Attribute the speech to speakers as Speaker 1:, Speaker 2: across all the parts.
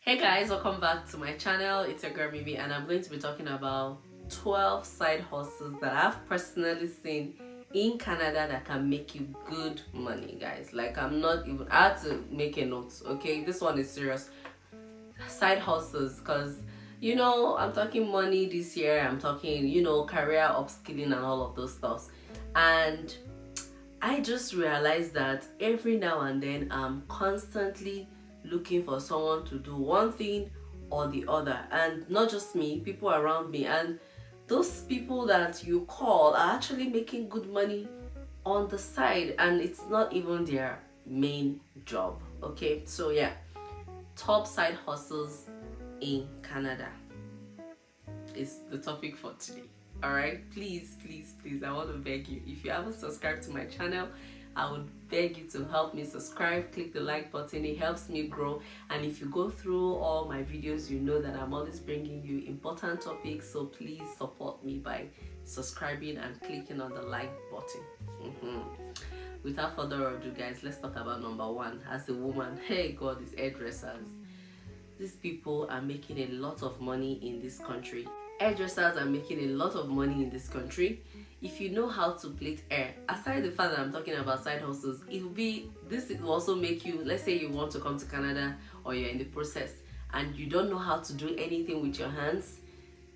Speaker 1: Hey guys, welcome back to my channel. It's your girl Mimi, and I'm going to be talking about 12 side hustles that I've personally seen in Canada that can make you good money, guys. Like, I had to make a note, okay? This one is serious. Side hustles, because I'm talking money this year. I'm talking, career upskilling and all of those stuff. And I just realized that every now and then I'm constantly looking for someone to do one thing or the other, and not just me, people around me. And those people that you call are actually making good money on the side, and it's not even their main job. Okay, so yeah, top side hustles in Canada is the topic for today. All right, please, I want to beg you, if you haven't subscribed to my channel, I would beg you to help me subscribe. Click the like button, it helps me grow. And if you go through all my videos, you know that I'm always bringing you important topics, so please support me by subscribing and clicking on the like button. Without further ado, guys, let's talk about number one. As a woman, hey God, is hairdressers. These people are making a lot of money in this country. Hairdressers are making a lot of money in this country. If you know how to plait hair, aside the fact that I'm talking about side hustles, it will also make you, let's say you want to come to Canada or you're in the process and you don't know how to do anything with your hands,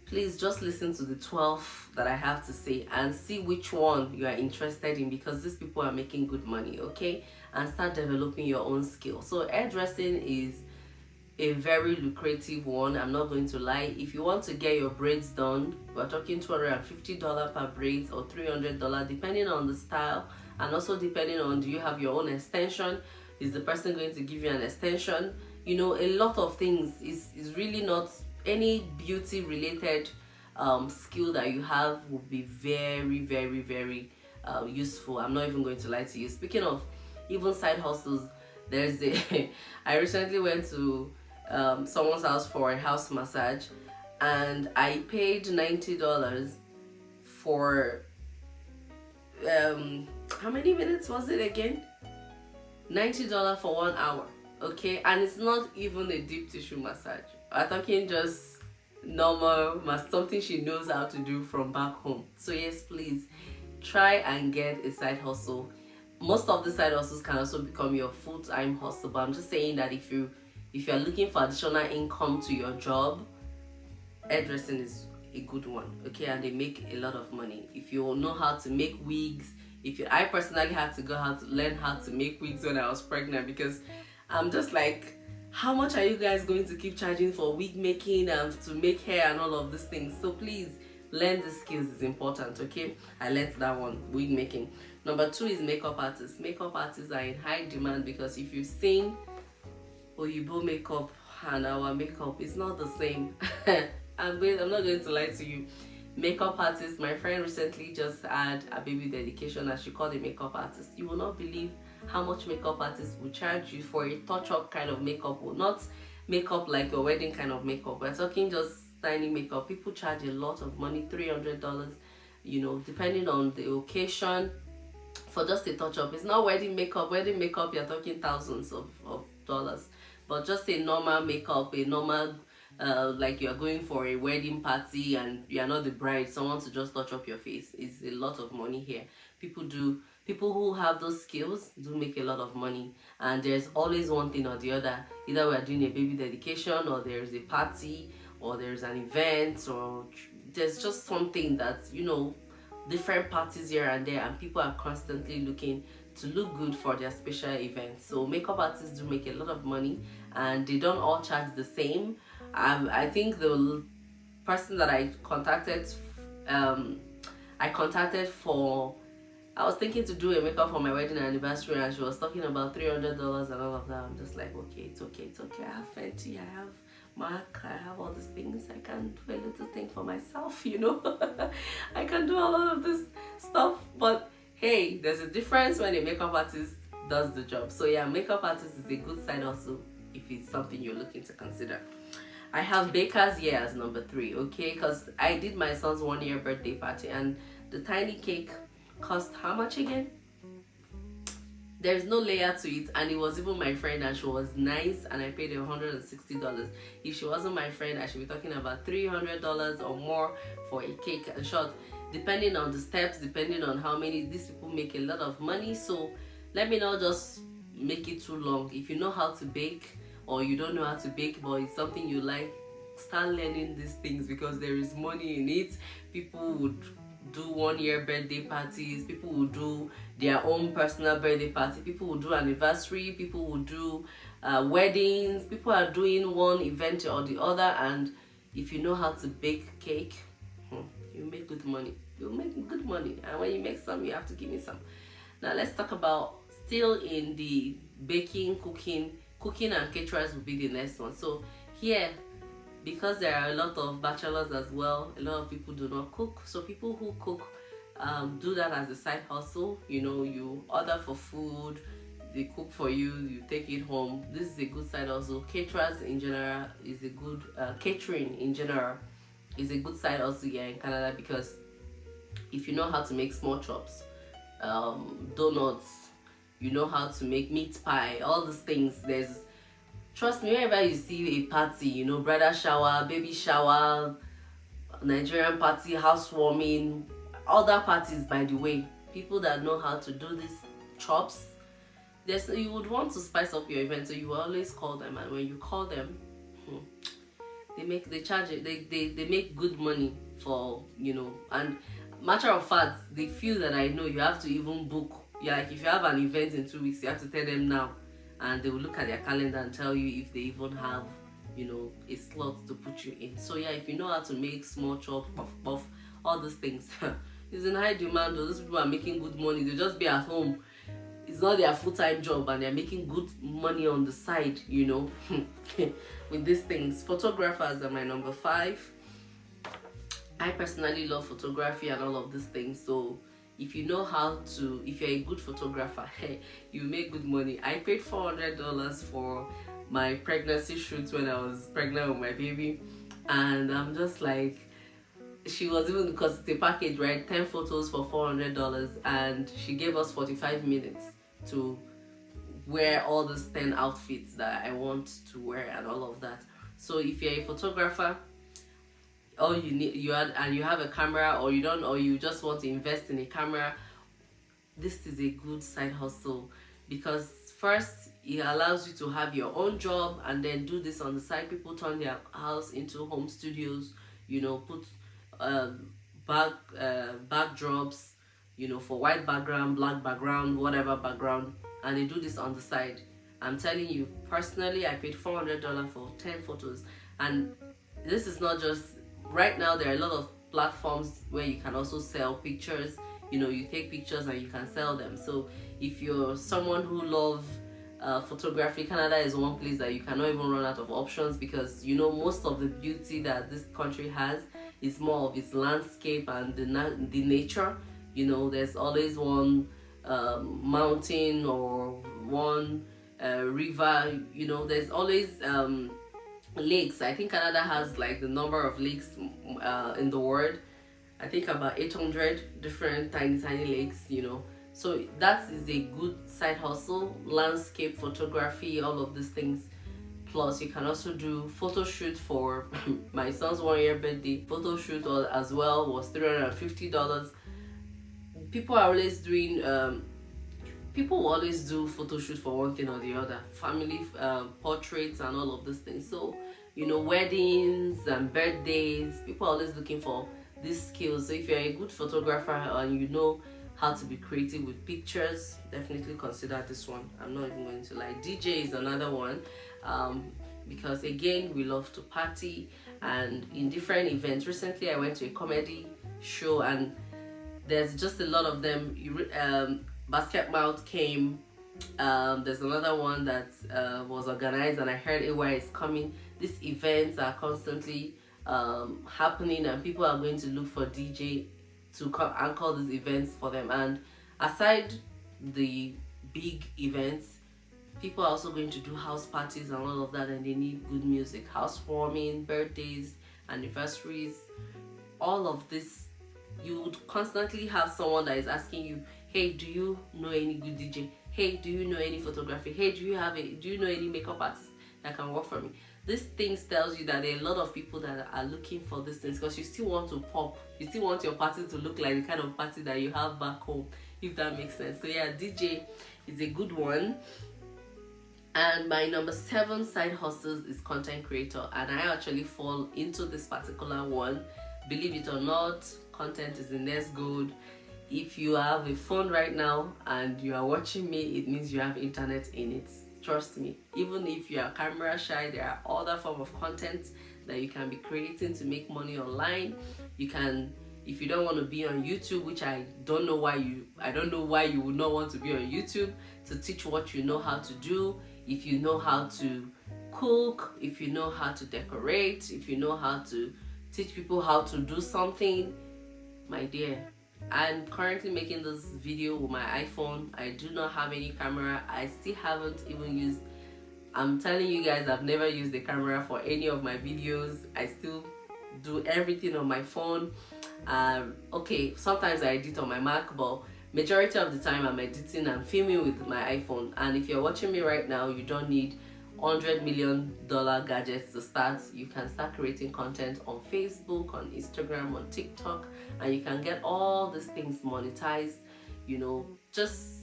Speaker 1: please just listen to the 12 that I have to say and see which one you are interested in, because these people are making good money, okay? And start developing your own skill. So hairdressing is a very lucrative one, I'm not going to lie. If you want to get your braids done, we're talking $250 per braids or $300, depending on the style, and also depending on, do you have your own extension? Is the person going to give you an extension? A lot of things. Is really not any beauty related skill that you have will be very, very, very useful. I'm not even going to lie to you. Speaking of even side hustles, there's I recently went to someone's house for a house massage, and I paid $90 for how many minutes was it again? $90 for 1 hour, okay? And it's not even a deep tissue massage. We're talking just normal, something she knows how to do from back home. So yes, please try and get a side hustle. Most of the side hustles can also become your full-time hustle, but I'm just saying that if you're looking for additional income to your job, hairdressing is a good one, okay? And they make a lot of money. If you know how to make wigs, I personally had to learn how to make wigs when I was pregnant, because I'm just like, how much are you guys going to keep charging for wig making and to make hair and all of these things? So please learn the skills, is important, okay? I learned that one, wig making. Number two is makeup artists. Makeup artists are in high demand, because if you've seen Oyibo makeup and our makeup, it's not the same. I'm not going to lie to you. Makeup artists, my friend recently just had a baby dedication and she called a makeup artist. You will not believe how much makeup artists will charge you for a touch-up kind of makeup, or not makeup like a wedding kind of makeup. We're talking just tiny makeup. People charge a lot of money, $300, depending on the occasion, for just a touch-up. It's not wedding makeup. Wedding makeup, you're talking thousands of dollars. But just a normal makeup, a normal like you're going for a wedding party and you're not the bride, someone to just touch up your face, is a lot of money here. People who have those skills do make a lot of money. And there's always one thing or the other. Either we're doing a baby dedication, or there's a party, or there's an event, or there's just something that's, different parties here and there, and people are constantly looking to look good for their special events. So makeup artists do make a lot of money, and they don't all charge the same. I think the person that I contacted I was thinking to do a makeup for my wedding anniversary, and she was talking about $300 and all of that. I'm just like, okay, it's okay. I have Fenty, I have MAC, I have all these things. I can do a little thing for myself, I can do a lot of this stuff. But hey, there's a difference when a makeup artist does the job. So yeah, makeup artist is a good side also if it's something you're looking to consider. I have bakers here as number 3, okay? Because I did my son's 1-year birthday party, and the tiny cake cost how much again? There's no layer to it, and it was even my friend, and she was nice, and I paid her $160. If she wasn't my friend, I should be talking about $300 or more for a cake. And short, depending on the steps, depending on how many, these people make a lot of money. So let me not just make it too long. If you know how to bake, or you don't know how to bake but it's something you like, start learning these things, because there is money in it. People would do 1-year birthday parties, people will do their own personal birthday party, people will do anniversary, people will do weddings, people are doing one event or the other. And if you know how to bake cake, you make good money. You'll make good money, and when you make some, you have to give me some. Now let's talk about, still in the baking, cooking and caterers will be the next one. So here, because there are a lot of bachelors as well, a lot of people do not cook. So people who cook do that as a side hustle. You know, you order for food, they cook for you, you take it home. This is a good side hustle. Caterers in general is a good, catering in general is a good side hustle here in Canada, because if you know how to make small chops, donuts, you know how to make meat pie, all these things, trust me, whenever you see a party, you know, bridal shower, baby shower, Nigerian party, housewarming, other parties, by the way, people that know how to do these chops, you would want to spice up your event, so you will always call them. And when you call them, they make good money for, you know. And matter of fact, the few that I know, you have to even book. Yeah, like if you have an event in 2 weeks, you have to tell them now, and they will look at their calendar and tell you if they even have, you know, a slot to put you in. So yeah, if you know how to make small chops, puff, all these things, it's in high demand. Those people are making good money. They'll just be at home. It's not their full-time job, and they're making good money on the side, you know, with these things. Photographers are my number 5. I personally love photography and all of these things. So if you know how to, if you're a good photographer, you make good money. I paid $400 for my pregnancy shoot when I was pregnant with my baby, and I'm just like, she was even, because it's a package, right? 10 photos for $400, and she gave us 45 minutes to wear all these 10 outfits that I want to wear and all of that. So if you're a photographer, all you need, you have a camera, or you don't, or you just want to invest in a camera, this is a good side hustle, because first it allows you to have your own job and then do this on the side. People turn their house into home studios, you know, put backdrops, you know, for white background, black background, whatever background, and they do this on the side. I'm telling you, personally, I paid $400 for 10 photos, and this is not just, right now there are a lot of platforms where you can also sell pictures. You know, you take pictures and you can sell them. So if you're someone who loves photography, Canada is one place that you cannot even run out of options, because, you know, most of the beauty that this country has is more of its landscape and the nature. You know, there's always one mountain or one river. You know, there's always lakes. I think Canada has like the number of lakes in the world. I think about 800 different tiny lakes, you know. So that is a good side hustle. Landscape photography, all of these things. Plus you can also do photo shoot. For my son's 1-year birthday photo shoot as well was $350. People are always doing people will always do photo shoot for one thing or the other, family portraits and all of these things. So, you know, weddings and birthdays, people are always looking for these skills. So if you're a good photographer and you know how to be creative with pictures, definitely consider this one. I'm not even going to lie. DJ is another one, because again, we love to party and in different events. Recently I went to a comedy show, and there's just a lot of them. Basket Mouth came. There's another one that was organized, and I heard AY is coming. These events are constantly happening, and people are going to look for DJ to anchor these events for them. And aside the big events, people are also going to do house parties and all of that, and they need good music. Housewarming, birthdays, anniversaries, all of this. You would constantly have someone that is asking you, hey, do you know any good DJ? hey, do you know any photography? Hey, do you know any makeup artist that can work for me? This things tells you that there are a lot of people that are looking for these things, because you still want to pop, you still want your party to look like the kind of party that you have back home, if that makes sense. So yeah, DJ is a good one. And my number 7 side hustle is content creator, and I actually fall into this particular one. Believe it or not, content is the next gold. If you have a phone right now and you are watching me, it means you have internet in it. Trust me, even if you are camera shy, there are other forms of content that you can be creating to make money online. You can, if you don't want to be on YouTube, which I don't know why you would not want to be on YouTube, to teach what you know how to do. If you know how to cook, if you know how to decorate, if you know how to teach people how to do something, my dear, I'm currently making this video with my iPhone. I do not have any camera. I still haven't even used, I'm telling you guys, I've never used the camera for any of my videos. I still do everything on my phone. Okay, sometimes I edit on my Mac, but majority of the time I'm editing and filming with my iPhone. And if you're watching me right now, you don't need $100 million gadgets to start. You can start creating content on Facebook, on Instagram, on TikTok, and you can get all these things monetized. You know, just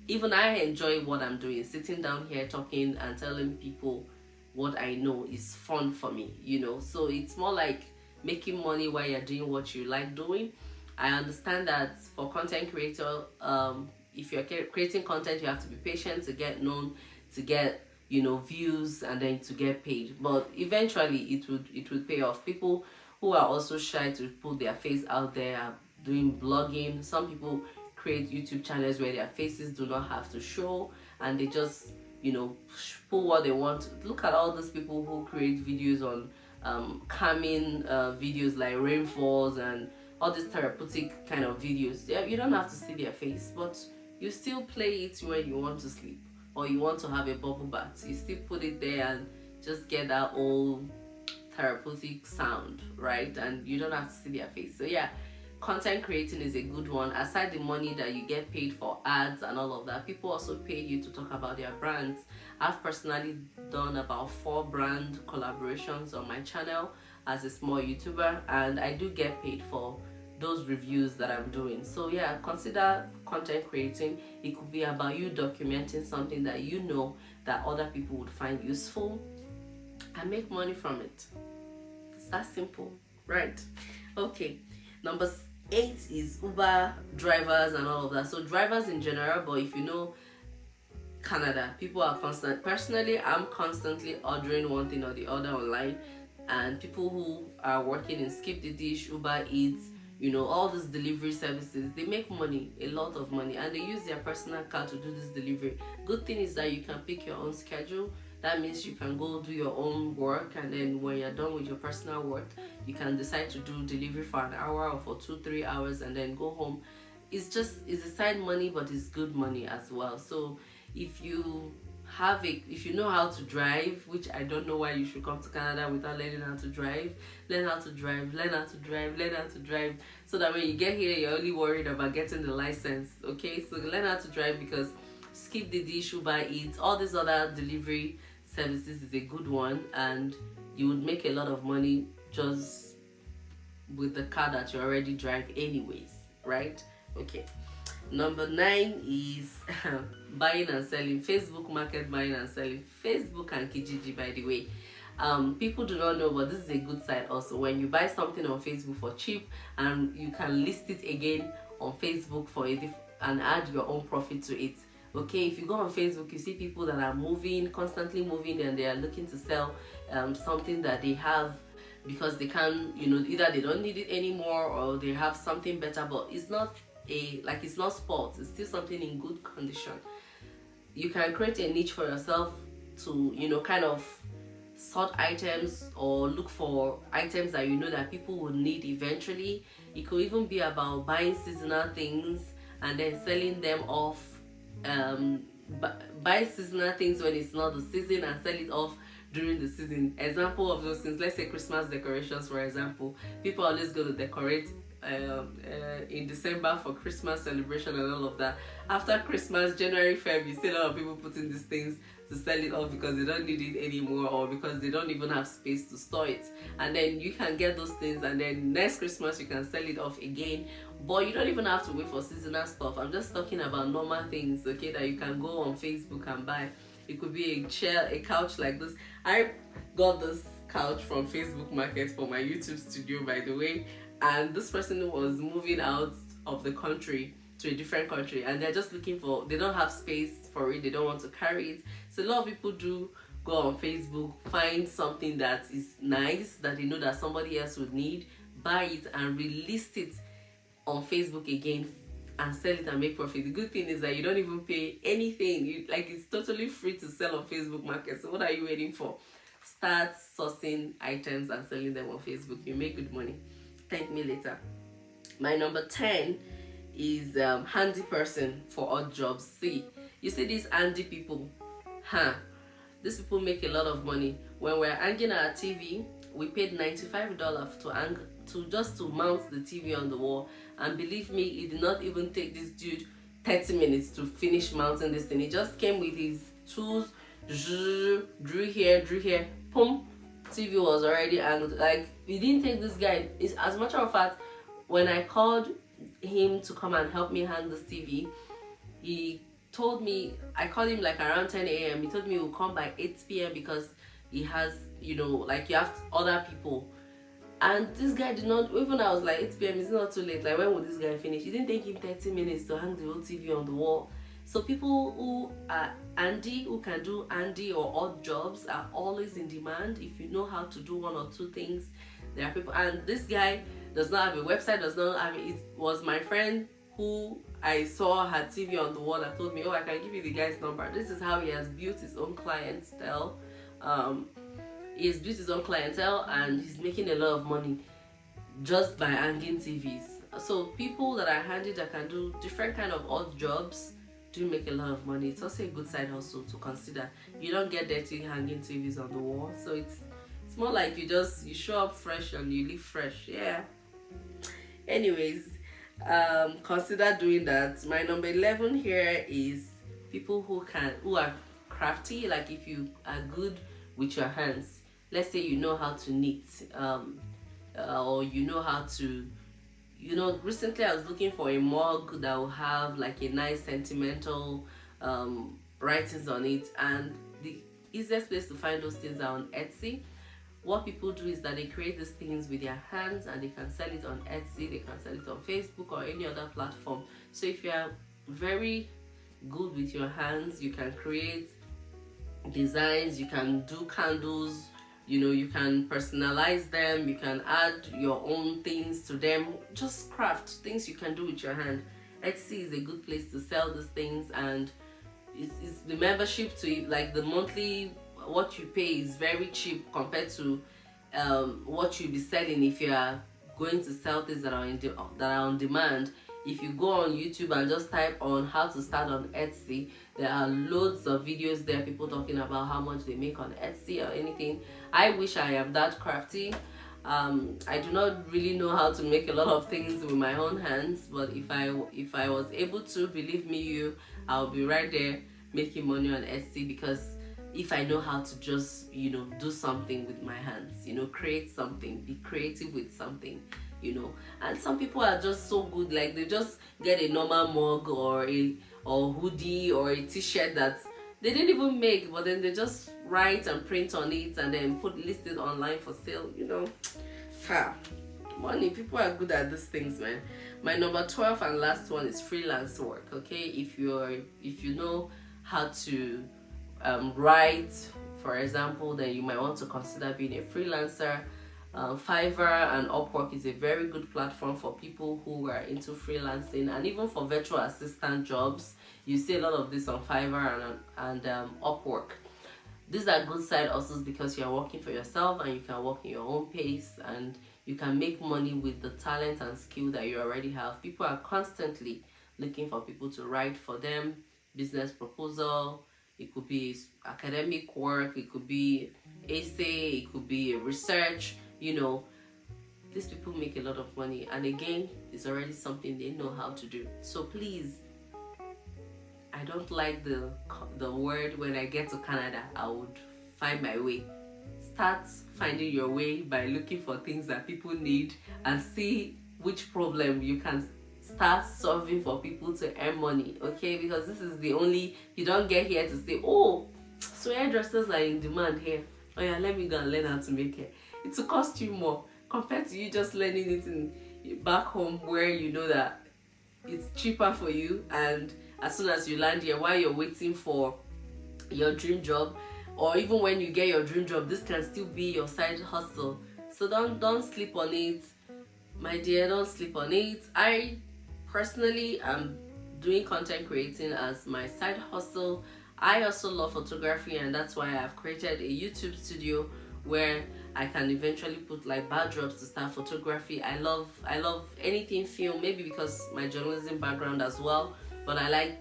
Speaker 1: even I enjoy what I'm doing. Sitting down here talking and telling people what I know is fun for me, you know. So it's more like making money while you're doing what you like doing. I understand that for content creator, if you're creating content, you have to be patient to get known, to get, you know, views, and then to get paid. But eventually it would pay off. People who are also shy to put their face out there are doing blogging. Some people create YouTube channels where their faces do not have to show, and they just, you know, put what they want. Look at all those people who create videos on calming videos like rainfalls and all these therapeutic kind of videos. You don't have to see their face, but you still play it when you want to sleep or you want to have a bubble bath. You still put it there and just get that old therapeutic sound, right? And you don't have to see their face. So yeah, content creating is a good one. Aside the money that you get paid for ads and all of that, people also pay you to talk about their brands. I've personally done about 4 brand collaborations on my channel as a small YouTuber, and I do get paid for those reviews that I'm doing. So yeah, consider content creating. It could be about you documenting something that you know that other people would find useful and make money from it. It's that simple, right? Okay, number 8 is Uber drivers and all of that. So drivers in general, but if you know Canada, people are personally, I'm constantly ordering one thing or the other online, and people who are working in Skip the Dish, Uber Eats, you know, all these delivery services, they make money, a lot of money, and they use their personal car to do this delivery. Good thing is that you can pick your own schedule. That means you can go do your own work, and then when you're done with your personal work, you can decide to do delivery for an hour or for 2-3 hours and then go home. It's a side money, but it's good money as well. So if you know how to drive, which I don't know why you should come to Canada without learning how to drive, learn how to drive, so that when you get here, you're only worried about getting the license. Okay, so learn how to drive, because Skip the Dish, Uber Eats, all these other delivery services is a good one, and you would make a lot of money just with the car that you already drive anyways, right? Okay, number 9 is buying and selling, Facebook market buying and selling, Facebook and Kijiji, by the way. People do not know, but this is a good site also. When you buy something on Facebook for cheap, and you can list it again on Facebook for it and add your own profit to it. Okay, if you go on Facebook, you see people that are constantly moving, and they are looking to sell something that they have, because they can, you know, either they don't need it anymore or they have something better, but it's not it's not sports, it's still something in good condition. You can create a niche for yourself to, you know, kind of sort items or look for items that you know that people will need eventually. It could even be about buying seasonal things and then selling them off. Buy seasonal things when it's not the season and sell it off during the season. Example of those things, let's say Christmas decorations, for example. People always go to decorate in December for Christmas celebration and all of that. After Christmas, January, Feb, you see a lot of people putting these things to sell it off because they don't need it anymore, or because they don't even have space to store it. And then you can get those things, and then next Christmas you can sell it off again. But you don't even have to wait for seasonal stuff. I'm just talking about normal things, okay, that you can go on Facebook and buy. It could be a chair, a couch like this. I got this couch from Facebook Market for my YouTube studio, by the way, and this person was moving out of the country to a different country, and they're just looking for, they don't have space for it, they don't want to carry it. So a lot of people do go on Facebook, find something that is nice, that they know that somebody else would need, buy it and release it on Facebook again and sell it and make profit. The good thing is that you don't even pay anything. It's totally free to sell on Facebook Market. So what are you waiting for? Start sourcing items and selling them on Facebook. You make good money. Thank me later. My number 10 is handy person for odd jobs. See, you see these handy people, these people make a lot of money. When we're hanging our TV, we paid $95 to mount the TV on the wall, and believe me, it did not even take this dude 30 minutes to finish mounting this thing. He just came with his tools, drew here, boom, TV was already hanged. Like, we didn't take this guy. As a matter of fact, when I called him to come and help me hang this TV, he told me, I called him like around 10 a.m. He told me he would come by 8 p.m. because he has, you have other people. And this guy did not, even I was like 8 p.m. it's not too late, like when would this guy finish? It didn't take him 30 minutes to hang the whole TV on the wall. So people who are handy, who can do handy or odd jobs, are always in demand. If you know how to do one or two things, there are people. And this guy does not have a website, does not have it. Was my friend who I saw had TV on the wall that told me, oh, I can give you the guy's number. This is how he has built his own clientele. He's built his own clientele, and he's making a lot of money just by hanging TVs. So people that are handy, that can do different kind of odd jobs, do make a lot of money. It's also a good side hustle to consider. You don't get dirty hanging TVs on the wall, so it's more like you show up fresh and you leave fresh. Yeah. Anyways, consider doing that. My number 11 here is people who are crafty. Like, if you are good with your hands, let's say you know how to knit, or you know how to, recently I was looking for a mug that will have like a nice sentimental writings on it, and the easiest place to find those things are on Etsy. What people do is that they create these things with their hands, and they can sell it on Etsy, they can sell it on Facebook or any other platform. So if you are very good with your hands, you can create designs, you can do candles, you can personalize them, you can add your own things to them. Just craft things you can do with your hand. Etsy is a good place to sell these things, and it's the membership to it, like the monthly, what you pay is very cheap compared to what you'll be selling if you are going to sell things that are on demand. If you go on YouTube and just type on how to start on Etsy, there are loads of videos there, people talking about how much they make on Etsy or anything. I wish I am that crafty. I do not really know how to make a lot of things with my own hands, but if I was able to, believe me, I'll be right there making money on Etsy, because if I know how to just do something with my hands, create something, be creative with something. And some people are just so good, like they just get a normal mug or hoodie or a t-shirt that they didn't even make, but then they just write and print on it and then list it online for sale. Money. People are good at these things, man. My number 12 and last one is freelance work. Okay, if you know how to write, for example, then you might want to consider being a freelancer. Fiverr and Upwork is a very good platform for people who are into freelancing, and even for virtual assistant jobs. You see a lot of this on Fiverr and Upwork. These are good side hustles because you are working for yourself and you can work in your own pace, and you can make money with the talent and skill that you already have. People are constantly looking for people to write for them, business proposal. It could be academic work, it could be essay, it could be research. these people make a lot of money, and again, it's already something they know how to do. So please, I don't like the word when I get to Canada, I would find my way. Start finding your way by looking for things that people need and see which problem you can start solving for people to earn money, okay? Because this is the only, you don't get here to say, oh, so hairdressers are in demand here. Oh yeah, let me go and learn how to make hair. It will cost you more compared to you just learning it in back home, where you know that it's cheaper for you, and as soon as you land here, while you're waiting for your dream job, or even when you get your dream job, this can still be your side hustle. So don't sleep on it, my dear. Don't sleep on it. I personally am doing content creating as my side hustle. I also love photography, and that's why I've created a YouTube studio where I can eventually put like backdrops to start photography. I love anything film, maybe because my journalism background as well, but I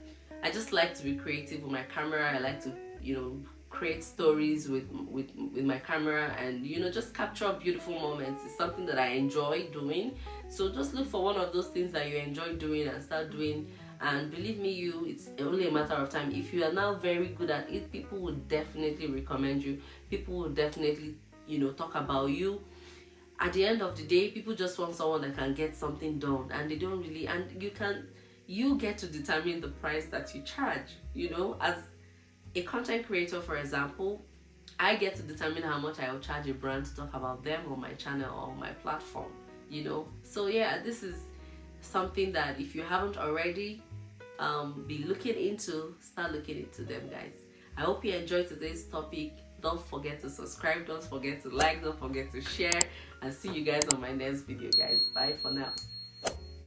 Speaker 1: just like to be creative with my camera. I like to, you know, create stories with my camera, and you know, just capture beautiful moments. It's something that I enjoy doing. So just look for one of those things that you enjoy doing and start doing, and believe me, it's only a matter of time. If you are now very good at it, people will definitely recommend you. People will definitely, you know, talk about you. At the end of the day, people just want someone that can get something done, and they don't really, and you get to determine the price that you charge. You know, as a content creator, for example, I get to determine how much I will charge a brand to talk about them on my channel or on my platform, you know. So yeah, this is something that if you haven't already be looking into, start looking into them, guys. I hope you enjoyed today's topic. Don't forget to subscribe, don't forget to like, don't forget to share, and see you guys on my next video, guys. Bye for now.